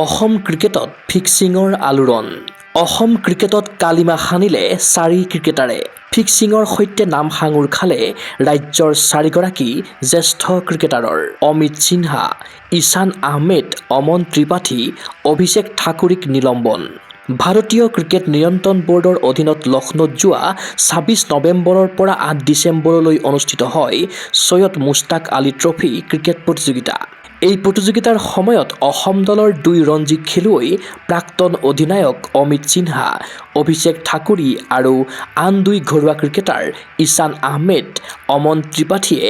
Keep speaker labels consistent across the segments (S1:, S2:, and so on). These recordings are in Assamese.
S1: অসম ক্ৰিকেটত ফিক্সিঙৰ আলোড়ন। অসম ক্ৰিকেটত কালিমা সানিলে 4 ক্ৰিকেটাৰে। ফিক্সিঙৰ সৈতে নাম সাঙুৰ খালে ৰাজ্যৰ 4গৰাকী জ্যেষ্ঠ ক্ৰিকেটাৰৰ। অমিত সিনহা, ঈশান আহমেদ, অমন ত্ৰিপাঠী, অভিষেক ঠাকুৰীক নিলম্বন। ভাৰতীয় ক্ৰিকেট নিয়ন্ত্ৰণ বৰ্ডৰ অধীনত লক্ষ্ণৌত যোৱা 26 নৱেম্বৰৰ পৰা 8 ডিচেম্বৰলৈ অনুষ্ঠিত হয় সৈয়দ মুস্তাক আলী ট্ৰফী ক্ৰিকেট প্ৰতিযোগিতা। এই প্ৰতিযোগিতাৰ সময়ত অসম দলৰ 2 ৰঞ্জী খেলুৱৈ প্ৰাক্তন অধিনায়ক অমিত সিনহা, অভিষেক ঠাকুৰী আৰু আন 2 ঘৰুৱা ক্ৰিকেটাৰ ঈশান আহমেদ, অমন ত্ৰিপাঠীয়ে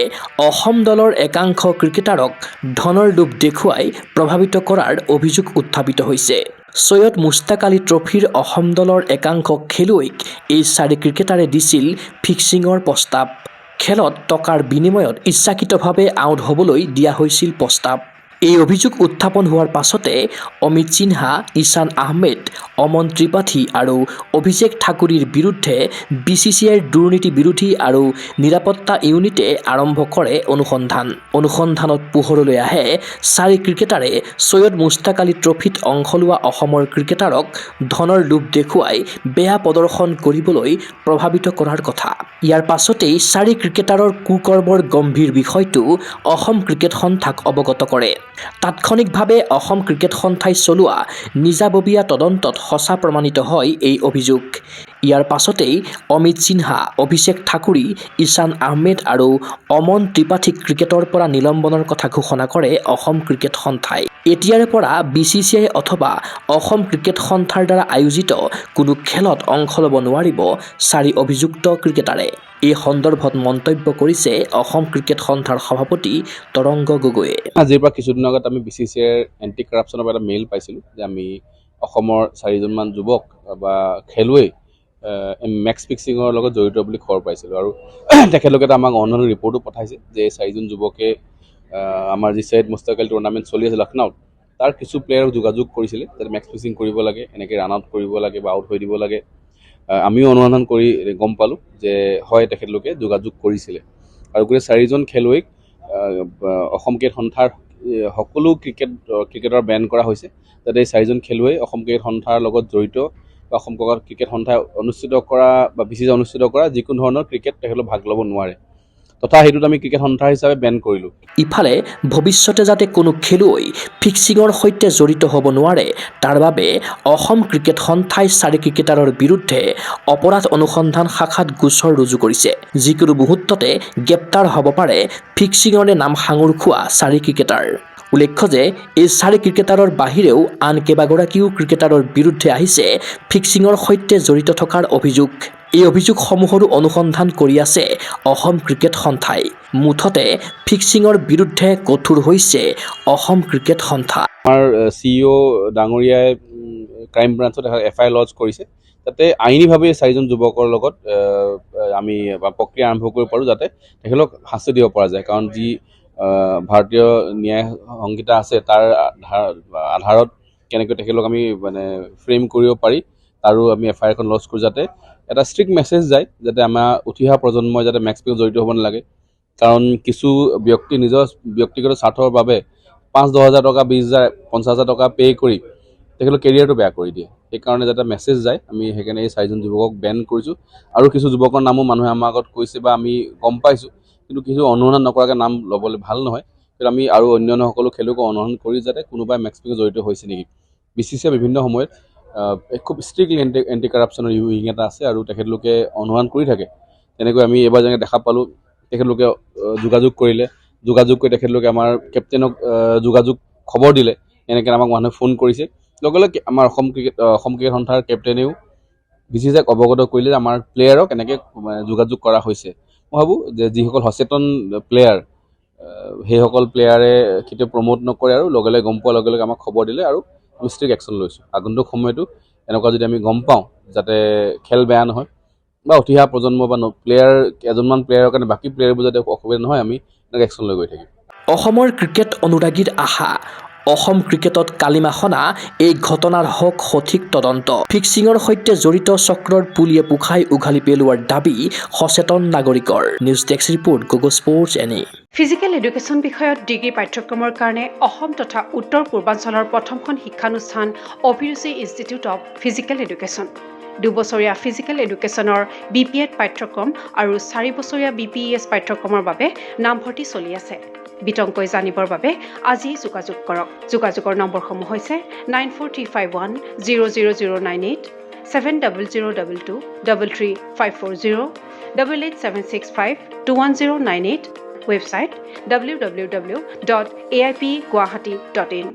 S1: অসম দলৰ একাংশ ক্ৰিকেটাৰক ধনৰ লোভ দেখুৱাই প্ৰভাৱিত কৰাৰ অভিযোগ উত্থাপিত হৈছে। সৈয়দ মুস্তাক আলী ট্ৰফীৰ অসম দলৰ একাংশ খেলুৱৈক এই 4 ক্ৰিকেটাৰে দিছিল ফিক্সিঙৰ প্ৰস্তাৱ। খেলত টকাৰ বিনিময়ত ইচ্ছাকৃতভাৱে আউট হ'বলৈ দিয়া হৈছিল প্ৰস্তাৱ। এই অভিযোগ উত্থাপন হোৱাৰ পাছতে অমিত সিনহা, ঈশান আহমেদ, অমন ত্ৰিপাঠী আৰু অভিষেক ঠাকুৰীৰ বিৰুদ্ধে BCCIৰ দুৰ্নীতি বিৰোধী আৰু নিৰাপত্তা ইউনিটে আৰম্ভ কৰে অনুসন্ধান। অনুসন্ধানত পোহৰলৈ আহে 4 ক্ৰিকেটাৰে সৈয়দ মুস্তাক আলী ট্ৰফীত অংশ লোৱা অসমৰ ক্ৰিকেটাৰক ধনৰ লোভ দেখুৱাই বেয়া প্ৰদৰ্শন কৰিবলৈ প্ৰভাৱিত কৰাৰ কথা। ইয়াৰ পাছতেই 4 ক্ৰিকেটাৰৰ কুকৰ্মৰ গম্ভীৰ বিষয়টো অসম ক্ৰিকেট সন্থাক অৱগত কৰে। তাৎক্ষণিকভাৱে অসম ক্ৰিকেট সন্থাই চলোৱা নিজাববীয়া তদন্তত সঁচা প্ৰমাণিত হয় এই অভিযোগ। ইয়াৰ পাছতেই অমিত সিনহা, অভিষেক ঠাকুৰী, ঈশান আহমেদ আৰু অমন ত্ৰিপাঠীক ক্ৰিকেটৰ পৰা নিলম্বনৰ কথা ঘোষণা কৰে অসম ক্ৰিকেট সন্থাই। এতিয়াৰে পৰা BCCI অথবা অসম ক্ৰিকেট সন্থাৰ দ্বাৰা আয়োজিত কোনো খেলত অংশ ল'ব নোৱাৰিব 4 অভিযুক্ত ক্ৰিকেটাৰে। এই সন্দৰ্ভত মন্তব্য কৰিছে অসম ক্ৰিকেট সন্থাৰ সভাপতি তৰংগ গগৈয়ে।
S2: আজিৰ পৰা কিছুদিন আগত আমি BCCIৰ এণ্টি কৰাপশ্যনৰ এটা মেইল পাইছিলোঁ যে আমি অসমৰ 4জনমান যুৱক বা খেলুৱৈ মেক্স ফিক্সিঙৰ লগত জড়িত বুলি খবৰ পাইছিলোঁ আৰু তেখেতলোকে আমাক অনলাইন ৰিপৰ্টো পঠাইছে যে 4জন যুৱকে আমাৰ যি সৈয়দ মুস্তাক আলী টুৰ্ণামেণ্ট চলি আছে লক্ষ্ণৌত, তাৰ কিছু প্লেয়াৰক যোগাযোগ কৰিছিলে যাতে মেক্স ফিক্সিং কৰিব লাগে, এনেকৈ ৰান আউট কৰিব লাগে বা আউট হৈ দিব লাগে। আমিও অনুসন্ধান কৰি গম পালোঁ যে হয় তেখেতলোকে যোগাযোগ কৰিছিলে আৰু গোটেই 4জন খেলুৱৈক অসম ক্ৰিকেট সন্থাৰ সকলো ক্ৰিকেটৰ বেন কৰা হৈছে যাতে এই 4জন খেলুৱৈ অসম ক্ৰিকেট সন্থাৰ লগত জড়িত বা অসম ক্ৰিকেট সন্থাই অনুষ্ঠিত কৰা বা BCCI অনুষ্ঠিত কৰা যিকোনো ধৰণৰ ক্ৰিকেট তেখেতলোক ভাগ ল'ব নোৱাৰে, তথা সেইটোত আমি ক্ৰিকেট সন্থা হিচাপে বেন কৰিলোঁ।
S1: ইফালে ভৱিষ্যতে যাতে কোনো খেলুৱৈ ফিক্সিঙৰ সৈতে জড়িত হ'ব নোৱাৰে তাৰ বাবে অসম ক্ৰিকেট সন্থাই 4 ক্ৰিকেটাৰৰ বিৰুদ্ধে অপৰাধ অনুসন্ধান শাখাত গোচৰ ৰুজু কৰিছে। যিকোনো মুহূৰ্ততে গ্ৰেপ্তাৰ হ'ব পাৰে ফিক্সিঙৰে নাম সাঙুৰ খোৱা 4 ক্ৰিকেটাৰ। উল্লেখ্য যে এই 4 ক্ৰিকেটাৰৰ বাহিৰেও আন কেইবাগৰাকীও ক্ৰিকেটাৰৰ বিৰুদ্ধে আহিছে ফিক্সিঙৰ সৈতে জড়িত থকাৰ অভিযোগ। এই অভিযোগসমূহৰো অনুসন্ধান কৰি আছে অসম ক্ৰিকেট সন্থাই। মুঠতে ফিক্সিঙৰ বিৰুদ্ধে কঠোৰ হৈছে অসম ক্ৰিকেট সন্থা।
S2: আমাৰ CEO ডাঙৰীয়াই ক্ৰাইম ব্ৰাঞ্চত FIR লজ কৰিছে যাতে আইনীভাৱে 4জন যুৱকৰ লগত আমি প্ৰক্ৰিয়া আৰম্ভ কৰিব পাৰোঁ যাতে তেখেতলোক শাস্তি দিব পৰা যায়, কাৰণ যি ভাৰতীয় ন্যায় সংহিতা আছে তাৰ আধাৰত কেনেকৈ তেখেতলোক আমি ফ্ৰেম কৰিব পাৰি তাৰো আমি FIR এখন লজ কৰোঁ যাতে এটা ষ্ট্ৰিক্ট মেছেজ যায় যাতে আমাৰ উঠি অহা প্ৰজন্মই যাতে মেক্স ফিক্সিঙত জড়িত হ'ব নালাগে। কাৰণ কিছু ব্যক্তি নিজৰ ব্যক্তিগত স্বাৰ্থৰ বাবে 5-10 হাজাৰ টকা, 20 হাজাৰ, 50 হাজাৰ টকা পে' কৰি তেখেতলোক কেৰিয়াৰটো বেয়া কৰি দিয়ে। সেইকাৰণে যাতে মেছেজ যায় আমি সেইকাৰণে এই 4জন যুৱকক বেন কৰিছোঁ আৰু কিছু যুৱকৰ নামো মানুহে আমাৰ আগত কৈছে বা আমি গম পাইছোঁ, কিন্তু কিছু অনুসন্ধান নকৰাকৈ নাম ল'বলৈ ভাল নহয়। কিন্তু আমি আৰু অন্যান্য সকলো খেলুৱৈক অনুসন্ধান কৰি যাতে কোনোবাই মেক্স ফিক্সিঙত জড়িত হৈছে নেকি। BCCI বিভিন্ন সময়ত খুব ষ্ট্ৰিক্টলি এণ্টি কৰাপশ্যনৰ উইং এটা আছে আৰু তেখেতলোকে অনুসন্ধান কৰি থাকে। তেনেকৈ আমি এবাৰ যেনেকৈ দেখা পালোঁ তেখেতলোকে যোগাযোগ কৰিলে, যোগাযোগ কৰি তেখেতলোকে আমাৰ কেপ্টেইনক খবৰ দিলে, এনেকৈ আমাক মানুহে ফোন কৰিছে। লগে লগে আমাৰ অসম ক্ৰিকেট সন্থাৰ কেপ্টেইনেও BCCIক অৱগত কৰিলে যে আমাৰ প্লেয়াৰক এনেকৈ যোগাযোগ কৰা হৈছে। মই ভাবোঁ যে যিসকল সচেতন প্লেয়াৰ সেইসকল প্লেয়াৰে কেতিয়াও প্ৰমোট নকৰে আৰু লগে লগে গম পোৱাৰ লগে লগে আমাক খবৰ দিলে আৰু আমি ষ্ট্ৰিক্ট একশ্যন লৈছোঁ। আগন্তুক সময়তো এনেকুৱা যদি আমি গম পাওঁ যাতে খেল বেয়া নহয় বা উঠি অহা প্ৰজন্ম বা এজনমান প্লেয়াৰৰ কাৰণে বাকী প্লেয়াৰবোৰ যাতে অসুবিধা নহয়, আমি এনেকৈ একশ্যন লৈ গৈ থাকিম।
S1: অসমৰ ক্ৰিকেট অনুৰাগীৰ আশা অসম ক্ৰিকেটত কালিমা খনা এই ঘটনাৰ হক সঠিক তদন্ত ফিক্সিঙৰ সৈতে জড়িত চক্ৰৰ পুলিয়ে পোখাই উঘালি পেলোৱাৰ দাবী সচেতন নাগৰিকৰ নিউজ ডেস্ক ৰিপৰ্ট গগো স্পৰ্টছ এনি
S3: ফিজিকেল এডুকেশ্যন বিষয়ত ডিগ্ৰী পাঠ্যক্ৰমৰ কাৰণে অসম তথা উত্তৰ পূৰ্বাঞ্চলৰ প্ৰথমখন শিক্ষানুষ্ঠান অভিৰুচি ইনষ্টিটিউট অৱ ফিজিকেল এডুকেশ্যন 2 বছৰীয়া ফিজিকেল এডুকেশ্যনৰ BPEd পাঠ্যক্ৰম আৰু 4 বছৰীয়া BPES পাঠ্যক্ৰমৰ বাবে নামভৰ্তি চলি আছে বিতংকৈ জানিবৰ বাবে আজি যোগাযোগ কৰক যোগাযোগৰ নম্বৰসমূহ হৈছে 9435100098 7002233540 8876521098 website www.aipguwahati.in